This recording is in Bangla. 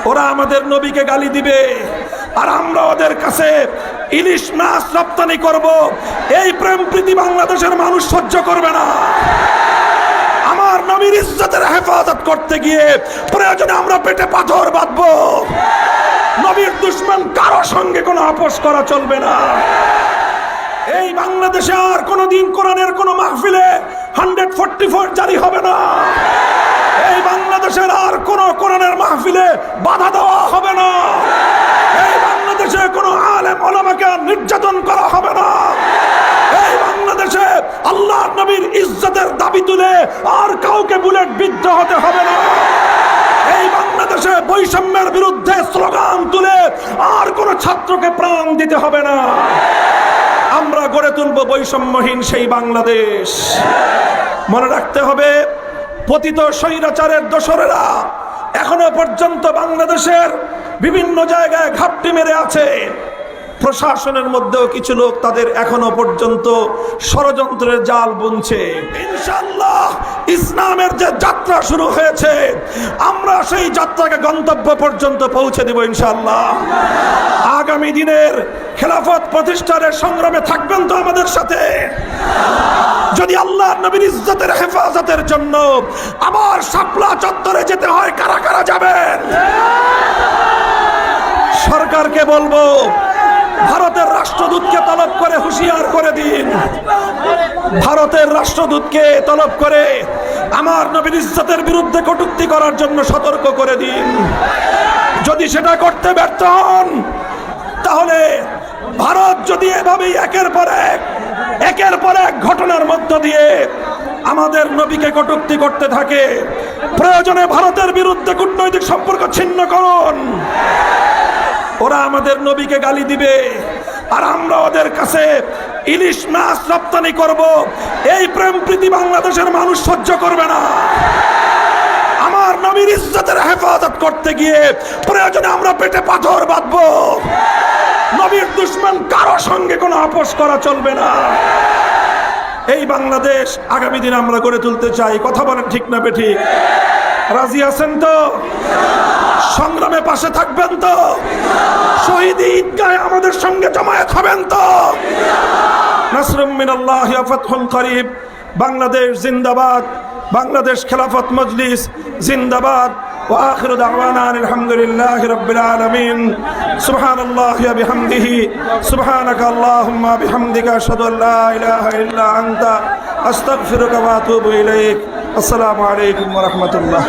ওরা আমাদের নবীকে গালি দিবে আর আমরা ওদের কাছে ইলিশ মাছ রপ্তানি করব। এই প্রেম প্রীতি বাংলাদেশের মানুষ সহ্য করবে না। আমার নবীর ইজ্জতের হেফাজত করতে গিয়ে প্রয়োজনে আমরা পেটে পাথর বাঁধবো। নবীর দুশমন কারো সঙ্গে কোনো আপোষ করা চলবে না। এই বাংলাদেশে আর কোনোদিন কোরআনের কোনো মাহফিলে 144 জারি হবে না। এই বাংলাদেশের আর কোন কোরআনের মাহফিলে বাধা দেওয়া হবে না। এই বাংলাদেশে কোনো আলেম ওলামাকে নির্যাতন করা হবে না। এই বাংলাদেশে আল্লাহর নবীর ইজ্জতের দাবি তুলে আর কাউকে বুলেট বিদ্ধ হতে হবে না। এই বাংলাদেশে বৈষম্যের বিরুদ্ধে স্লোগান তুলে আর কোন ছাত্রকে প্রাণ দিতে হবে না। আমরা গড়ে তুলব বৈষম্যহীন সেই বাংলাদেশ। মনে রাখতে হবে, পতিত স্বৈরাচারের দোসরেরা এখনো পর্যন্ত বাংলাদেশের বিভিন্ন জায়গায় ঘাপটি মেরে আছে। প্রশাসনের মধ্যেও কিছু লোক তাদের এখনো পর্যন্ত ষড়যন্ত্রের জাল বুনছে। ইনশাআল্লাহ ইসলামের যে যাত্রা শুরু হয়েছে, আমরা সেই যাত্রাকে গন্তব্য পর্যন্ত পৌঁছে দেব ইনশাআল্লাহ। আগামী দিনের খেলাফত প্রতিষ্ঠানের সংগ্রামে থাকবেন তো আমাদের সাথে? যদি আল্লাহর নবীর ইজ্জতের হেফাজতের জন্য আবার শাপলা চত্বরে যেতে হয়, কারা কারা যাবেন? সরকারকে বলবো, ভারতের রাষ্ট্রদূতকে তলব করে হুঁশিয়ার করে দিন। ভারতের রাষ্ট্রদূতকে তলব করে আমার নবীর ইজ্জতের বিরুদ্ধে কটূক্তি করার জন্য সতর্ক করে দিন। যদি সেটা করতে ব্যর্থ হন, তাহলে ভারত যদি এভাবেই একের পর এক ঘটনার মধ্য দিয়ে আমাদের নবীকে কটূক্তি করতে থাকে, প্রয়োজনে ভারতের বিরুদ্ধে কূটনৈতিক সম্পর্ক ছিন্ন করুন। ওরা আমাদের নবীকে গালি দিবে আর আমরা ওদের কাছে ইলিশ মাছ রপ্তানি করব। এই প্রেম প্রীতি বাংলাদেশের মানুষ সহ্য করবে না। আমার নবীর ইজ্জতের হেফাজত করতে গিয়ে প্রয়োজনে আমরা পেটে পাথর বাঁধবো। নবীর দুশমন কারো সঙ্গে কোনো আপোষ করা চলবে না। এই বাংলাদেশ আগামী দিন আমরা গড়ে তুলতে চাই। কথা বলেন ঠিক না বেঠিক? রাজি আছেন তো? সংগ্রামে পাশে থাকবেন তো? শহীদ ঈদগাহে আমাদের সঙ্গে জমায়েত হবেন তো? নাসরুম মিনাল্লাহি ওয়া ফাতহুন করিব। বাংলাদেশ জিন্দাবাদ। বাংলাদেশ খেলাফত মজলিস জিন্দাবাদ। ওয়া আখিরু দাওয়ানা আলহামদুলিল্লাহি রাব্বিল আলামিন। সুবহানাল্লাহি ওয়া বিহামদিহি, সুবহানাকা আল্লাহুম্মা বিহামদিকা আশহাদু আল্লা ইলাহা ইল্লা আনতা আস্তাগফিরুকা ওয়া আতুবু ইলাইক। আসসালামু আলাইকুম ওয়া রাহমাতুল্লাহ।